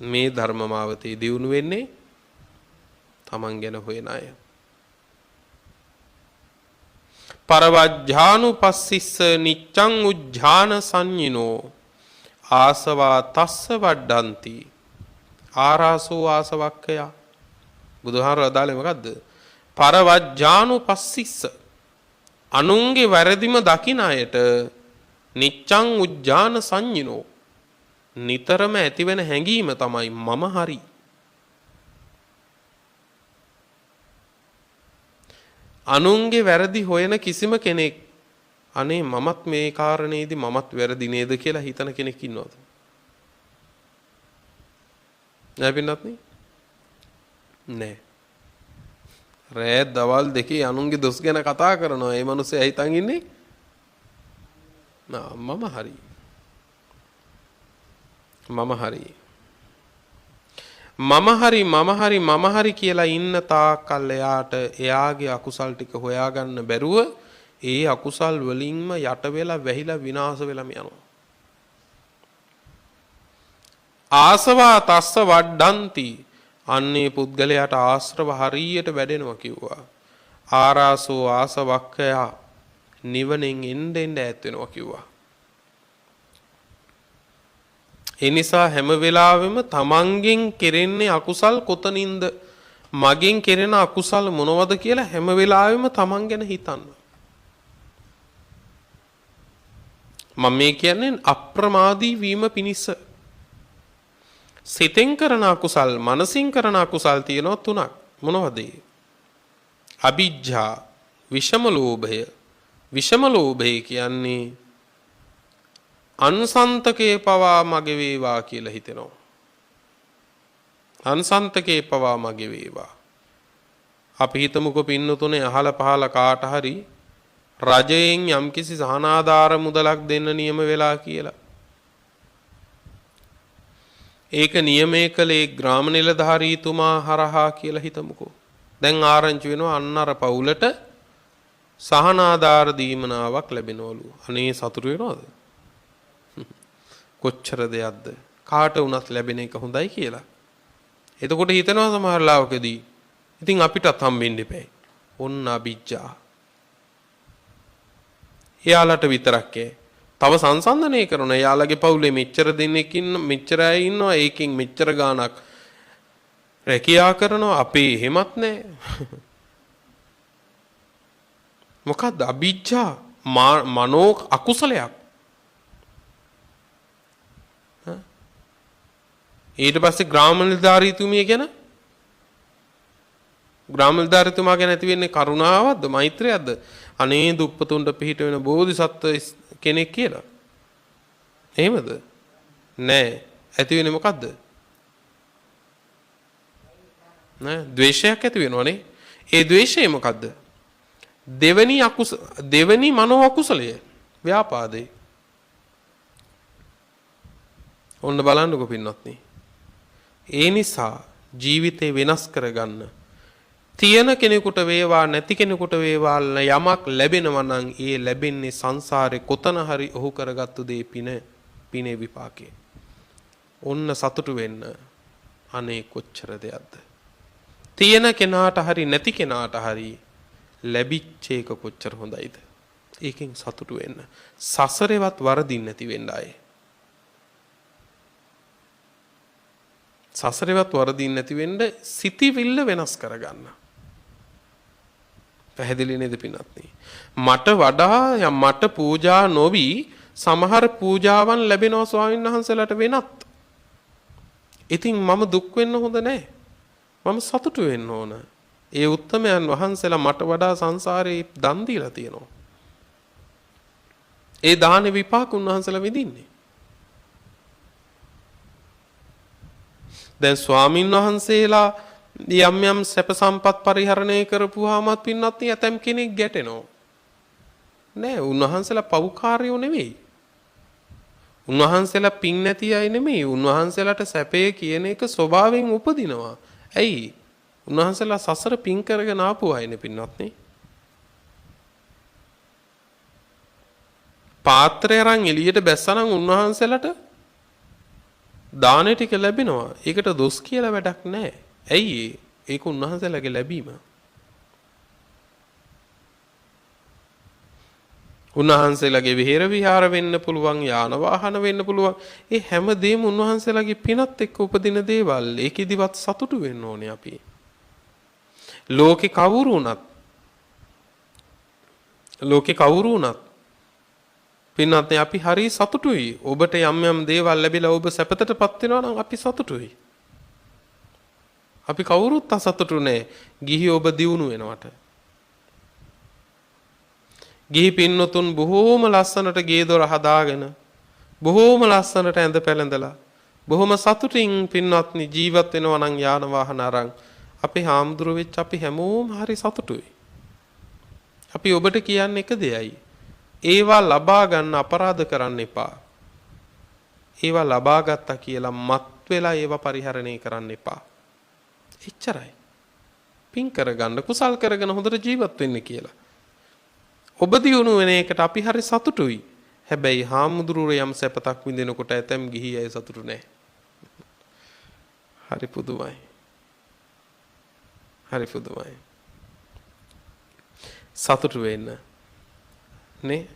මේ ධර්ම මාවතේ දියුණු වෙන්නේ තමන් ගැන හොයන අය. පරවජ්ජානුපස්සිස්ස නිච්ඡං උජ්ජාන සංඤිනෝ ආසවා තස්ස වඩ්ඩಂತಿ ආරාසෝ ආසවක්ඛය. බුදුහාර අදාළේ මොකද්ද? පරවජ්ජානුපස්සිස්ස, අනුන්ගේ වැරදිම දකින අයට නිච්ඡං උජ්ජාන සංඤිනෝ, නිතරම ඇතිවෙන හැඟීම තමයි මම හරි. අනුන්ගේ වැරදි හොයන කිසිම කෙනෙක් අනේ මමත් මේ කාරණේදී මමත් වැරදි නේද කියලා හිතන කෙනෙක් ඉන්නවද? නෑ පින්නත්නි. නෑ. රෑ දවල් දෙකේ අනුන්ගේ දොස් ගැන කතා කරනවා. ඒ මිනිස්සයා හිතන් ඉන්නේ මම හරි. මම හරි කියලා ඉන්න තාක්කල් එයාට එයාගේ අකුසල් ටික හොයාගන්න බැරුව ඒ අකුසල් වලින්ම යට වෙලා වැහිලා විනාශ වෙලාම යනවා. ආසවා තස්ස වඩ්ඩಂತಿ, අන්නේ පුද්ගලයාට ආශ්‍රව හරියට වැඩෙනවා කිව්වා. ආරාසෝ ආසවක්ඛය, නිවනෙන් එන්න ඈත් වෙනවා කිව්වා. ඒ නිසා හැම වෙලාවෙම තමන්ගෙන් කෙරෙන්නේ අකුසල් කොතනින්ද, මගෙන් කෙරෙන අකුසල් මොනවද කියලා හැම වෙලාවෙම තමන් ගැන හිතන්න. මම මේ කියන්නේ අප්‍රමාදී වීම පිණිස. සිතෙන් කරන අකුසල්, මනසින් කරන අකුසල් තියෙනවා තුනක්. මොනවද ඒ? අවිජ්ජා, විෂම ලෝභය. විෂම ලෝභය කියන්නේ අන්සන්තකේ පවා මගේ වේවා කියලා හිතෙනවා. අන්සන්තකේ පවා මගේ වේවා. අපි හිතමුකෝ පින්නතුනේ අහල පහල කාට හරි රජයෙන් යම්කිසි සහනාධාර මුදලක් දෙන්න නියම වෙලා කියලා. ඒක නියමය කළේ ග්‍රාම නිලධාරීතුමා හරහා කියලා හිතමුකෝ. දැන් ආරංචි වෙනවා අන්න අර පවුලට සහනාධාර දීමනාවක් ලැබෙනවලු. අනේ සතුටු වෙනවද? කොච්චර දෙයක්ද? කාට වුණත් ලැබෙන එක හොඳයි කියලා. එතකොට හිතනවා සමහර ලාවකදී ඉතින් අපිටත් හම්බෙන්න ඉපැයි. ඔන්න අවිජ්ජා. එයාලට විතරක් තව සංසන්දනය කරන එයාලගේ පවුලේ මෙච්චර දෙනෙක් ඉන්න මෙච්චර අය ඉන්නවා ඒකෙන් මෙච්චර ගාණක් රැකියා කරනවා අපේ එහෙමත් නැහැ. මොකද්ද අවිජ්ජා? මනෝ අකුසලයක්. ඊට පස්සේ ග්‍රාම නිලධාරීතුමිය ගැන ග්‍රාම නිලධාරීතුමා ගැන ඇති වෙන්නේ කරුණාවක්ද මෛත්‍රියක්ද? අනේ දුප්පතුන්ට පිහිට වෙන බෝධිසත්ව කෙනෙක් කියලා. එහෙමද? නෑ. ඇති වෙන්නේ මොකද්ද? නෑ ද්වේෂයක් ඇති වෙනවනේ. ඒ ද්වේෂය මොකද්ද? දෙවෙනි මනෝ අකුසලය ව්‍යාපාදේ. ඔන්න බලන්නකො පින්වත්නි. ඒ නිසා ජීවිතේ වෙනස් කරගන්න තියෙන කෙනෙකුට වේවා නැති කෙනෙකුට වේවා යමක් ලැබෙනවා නම් ඒ ලැබෙන්නේ සංසාරේ කොතන හරි ඔහු කරගත්තු දේ පිනේ විපාකේ. ඔන්න සතුටු වෙන්න. අනේ කොච්චර දෙයක්ද? තියෙන කෙනාට හරි නැති කෙනාට හරි ලැබිච්ච එක කොච්චර හොඳයිද? ඒකෙන් සතුටු වෙන්න. සසරේවත් වරදින් නැති වෙන්න ආයේ. සසරේවත් වරදින් නැති වෙන්න සිතිවිල්ල වෙනස් කරගන්න. පැහැදිලි නේද පින්වත්නි? මට වඩා මට පූජා නොවි සමහර පූජාවන් ලැබෙනවා ස්වාමීන් වහන්සේලාට වෙනත්. ඉතින් මම දුක් වෙන්න හොඳ නැහැ. මම සතුටු වෙන්න ඕන. ඒ උත්තමයන් වහන්සේලා මට වඩා සංසාරේ දන් දීලා තියෙනවා. ඒ දාන විපාක උන්වහන්සේලා විඳින්නේ. දැන් ස්වාමින් වහන්සේලා යම් යම් සැප සම්පත් පරිහරණය කරපුවාමත් පින්නත් ඇතම් කෙනෙක් ගැටෙනවා. නෑ උන්වහන්සේලා පව්කාරයෝ නෙවෙයි. උන්වහන්සේලා පින් නැති අය නෙමෙයි. උන්වහන්සේලාට සැපය කියන එක ස්වභාවයෙන් උපදිනවා. ඇයි? උන්වහන්සේලා සසර පින් කරගෙන ආපු අයනේ පින්වත්නි. පාත්‍රය අරන් එළියට බැස්සනම් උන්වහන්සේලාට දාන ටික ලැබෙනවා. ඒකට දොස් කියලා වැඩක් නැහැ. ඇයි ඒක උන්වහන්සේලාගේ ලැබීම. උන්වහන්සේලාගේ විහෙර විහාර වෙන්න පුළුවන්, යාන වාහන වෙන්න පුළුවන්. ඒ හැම දෙයක්ම උන්වහන්සේලාගේ පිනත් එක්ක උපදින දේවල්. ඒකෙදිවත් සතුටු වෙන්න ඕනේ අපි. ලෝකේ කවුරු වුණත් පින්නත් අපි හරි සතුටුයි. ඔබට යම් යම් දේවල් ලැබිලා ඔබ සැපතටපත් වෙනවා නම් අපි සතුටුයි. අපි කවුරුත් අසතුටු නෑ. ගිහි ඔබ දියුණු වෙනවට. ගිහි පින්නතුන් බොහෝම ලස්සනට ගේ දොර හදාගෙන බොහෝම ලස්සනට ඇඳ පැළඳලා බොහොම සතුටින් පින්වත්නි ජීවත් වෙනවා නම් යාන වාහන අරන් අපේ හාමුදුරුවෝ වෙච්ච අපි හැමෝම හරි සතුටුයි. අපි ඔබට කියන්නේ එක දෙයයි. ඒවා ලබා ගන්න අපරාධ කරන්න එපා. ඒවා ලබා ගත්තා කියලා මත් වෙලා ඒවා පරිහරණය කරන්න එපා. එච්චරයි. පින් කරගන්න කුසල් කරගෙන හොඳට ජීවත් වෙන්න කියලා. ඔබ දියුණු වෙන එකට අපි හරි සතුටුයි. හැබැයි හාමුදුරුවෝ යම් සැපතක් විඳිනකොට ඇතම් ගිහි අය සතුටු නැහැ. හරි පුදුමයි. හරි පුදුමයි. සතුටු වෙන්න. නේ?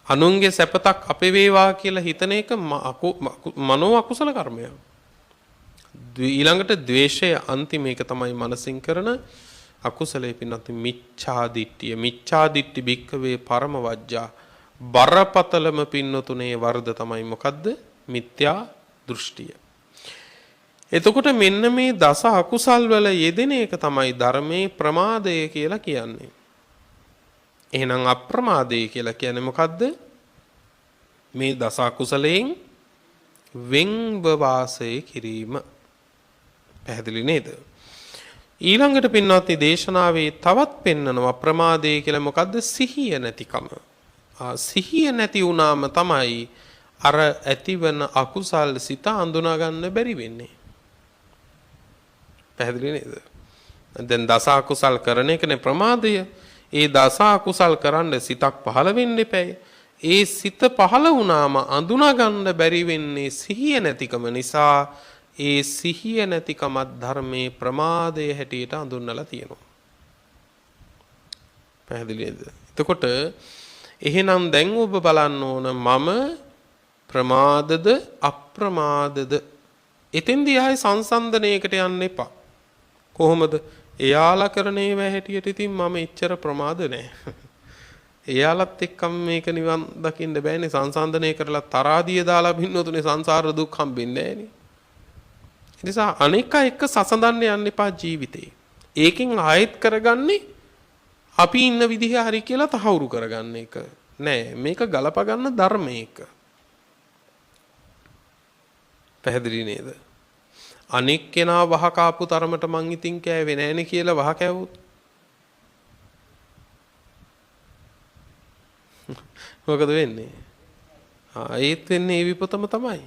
අනුන්ගේ සැපතක් අපේ වේවා කියලා හිතන එක මනෝ අකුසල කර්මයක්. ඊළඟට ද්වේෂය අන්තිම එක තමයි මනසින් කරන අකුසලයේ පින්නත් මිච්ඡා දිට්ඨිය. මිච්ඡා දිට්ඨි භික්ඛවේ පරම වජ්ජා. බරපතලම පින්නතුනේ වර්ධ තමයි මොකද්ද? මිත්‍යා දෘෂ්ටිය. එතකොට මෙන්න මේ දස අකුසල් වල යෙදෙන එක තමයි ධර්මයේ ප්‍රමාදය කියලා කියන්නේ. එහෙනම් අප්‍රමාදය කියලා කියන්නේ මොකද්ද? මේ දස අකුසලයෙන් වෙන්ව වාසය කිරීම. පැහැදිලි නේද? ඊළඟට පින්වත්නි දේශනාවේ තවත් පෙන්නනවා ප්‍රමාදය කියලා මොකද්ද? සිහිය නැතිකම. සිහිය නැති වුණාම තමයි අර ඇතිවන අකුසල් සිත හඳුනා ගන්න බැරි වෙන්නේ. පැහැදිලි නේද? දැන් දස අකුසල් කරන එකනේ ප්‍රමාදය. ඒ දස අකුසල් කරන්න සිතක් පහළ වෙන්න එපැයි. ඒ සිත පහළ වුණාම අඳුනා ගන්න බැරි වෙන්නේ සිහිය නැතිකම නිසා. ඒ සිහිය නැතිකමත් ධර්මයේ ප්‍රමාදයේ හැටියට හඳුන්වලා තියෙනවා. පැහැදිලිද? එතකොට එහෙනම් දැන් ඔබ බලන්න ඕන මම ප්‍රමාදද අප්‍රමාදද? එතෙන්දී ආයේ සංසන්දනයකට යන්න එපා. කොහොමද? එයාලා කරන ඒවා හැටියට ඉතින් මම එච්චර ප්‍රමාද නැහැ. එයාලත් එක්කම මේක නිවන් දකින්න බෑනේ. සංසන්දනය කරලා තරාදිය දාලා බින්නතුනේ සංසාර දුක් හම්බෙන්නේ නැහනේ. ඒ නිසා අනික එක්ක සසඳන්න යන්න එපා ජීවිතේ. ඒකෙන් ආයෙත් කරගන්නේ අපි ඉන්න විදිහ හරි කියලා තහවුරු කරගන්න එක නෑ. මේක ගලප ගන්න ධර්මයක. පැහැදිලි නේද? අනික් කෙනා වහ කාපු තරමට මං ඉතින් කෑවේ නෑනේ කියලා වහ කෑවොත් මොකද වෙන්නේ? ඒත් වෙන්නේ ඒ විපතම තමයි.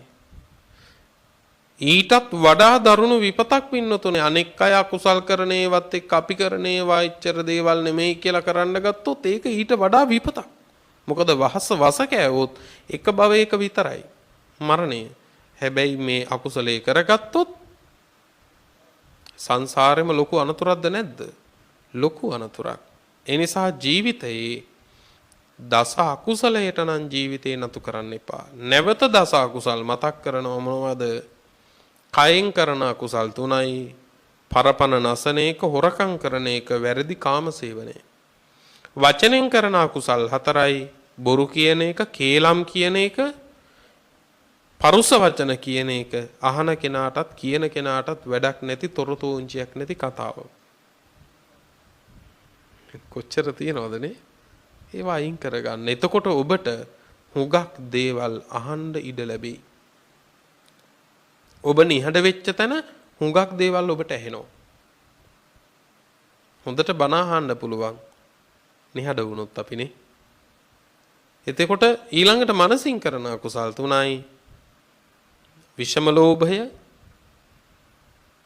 ඊටත් වඩා දරුණු විපතක් වින්නතුනේ. අනෙක් අය අකුසල් කරන ඒවත් එක්ක අපි කරන ඒවා ඉච්චර දේවල් නෙමෙයි කියලා කරන්න ගත්තොත් ඒක ඊට වඩා විපතක්. මොකද වස කෑවොත් එක භවයක විතරයි මරණය. හැබැයි මේ අකුසලයේ කරගත්තොත් සංසාරෙම ලොකු අනතුරක්ද නැද්ද? ලොකු අනතුරක්. ඒ නිසා ජීවිතයේ දස අකුසලයට නම් ජීවිතේ නතු කරන්න එපා. නැවත දස අකුසල් මතක් කරනව මොනවද? කයෙන් කරන අකුසල් 3යි. පරපණ නසන එක, හොරකම් කරන එක, වැරදි කාමසේවනය. වචනෙන් කරන අකුසල් 4යි. බොරු කියන එක, කේලම් කියන එක, පරුස වචන කියන එක, අහන කෙනාටත් කියන කෙනාටත් වැඩක් නැති තොරතෝංචියක් නැති කතාව. කොච්චර තියනවදනේ? ඒවා අයින් කරගන්න. එතකොට ඔබට හුඟක් දේවල් අහන්න ඉඩ ලැබෙයි. ඔබ නිහඬ වෙච්ච තැන හුඟක් දේවල් ඔබට ඇහෙනවා. හොඳට බණ අහන්න පුළුවන් නිහඬ වුණොත් අපිනේ. එතකොට ඊළඟට මනසින් කරන අකුසල් 3යි. විෂම ලෝභය,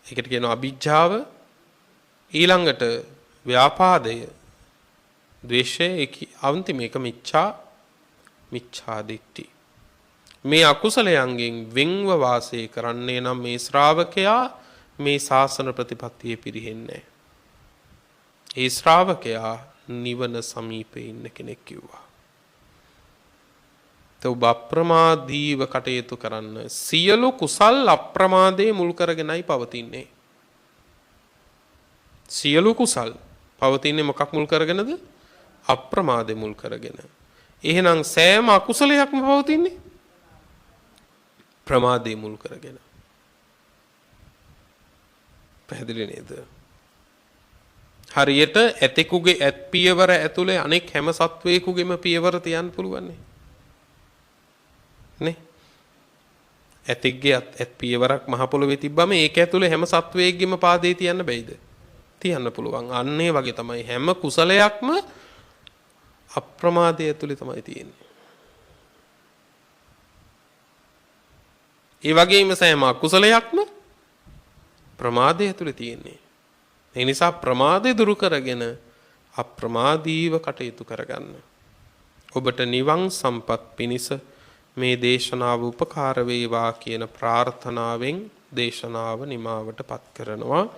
ඒකට කියනවා අභිජ්ජාව. ඊළඟට ව්‍යාපාදය, ද්වේෂය, අන්තිම එක මිච්ඡා දිට්ඨි. මේ අකුසලයන්ගෙන් වෙන්ව වාසය කරන්නේ නම් මේ ශ්‍රාවකයා මේ ශාසන ප්‍රතිපත්තියේ පිරිහෙන්නේ. ඒ ශ්‍රාවකයා නිවන සමීපේ ඉන්න කෙනෙක් කිව්වා. ඔබ අප්‍රමාදීව කටයුතු කරන්න. සියලු කුසල් අප්‍රමාදයේ මුල් කරගෙනයි පවතින්නේ. සියලු කුසල් පවතින්නේ මොකක් මුල් කරගෙනද? අප්‍රමාදයේ මුල් කරගෙන. එහෙනම් සෑම අකුසලයක්ම පවතින්නේ ප්‍රමාදයේ මුල් කරගෙන. පැහැදිලි නේද? හරියට ඇතෙකුගේ ඇත් පියවර ඇතුලේ අනෙක් හැම සත්වයකගෙම පියවර තියන්න පුළුවන් නේ? ඇතෙක්ගේ ඇත් පියවරක් මහ පොළොවේ තිබ්බම ඒක ඇතුලේ හැම සත්වයකගෙම පාදේ තියන්න බැයිද? තියන්න පුළුවන්. අන්න ඒ වගේ තමයි හැම කුසලයක්ම අප්‍රමාදයේ ඇතුලේ තමයි තියෙන්නේ. ඒ වගේම සෑම අකුසලයක්ම ප්‍රමාදයේ ඇතුලේ තියෙන්නේ. ඒ නිසා ප්‍රමාදය දුරු කරගෙන අප්‍රමාදීව කටයුතු කරගන්න. ඔබට නිවන් සම්පත් පිණිස මේ දේශනාව උපකාර වේවා කියන ප්‍රාර්ථනාවෙන් දේශනාව නිමාවට පත් කරනවා.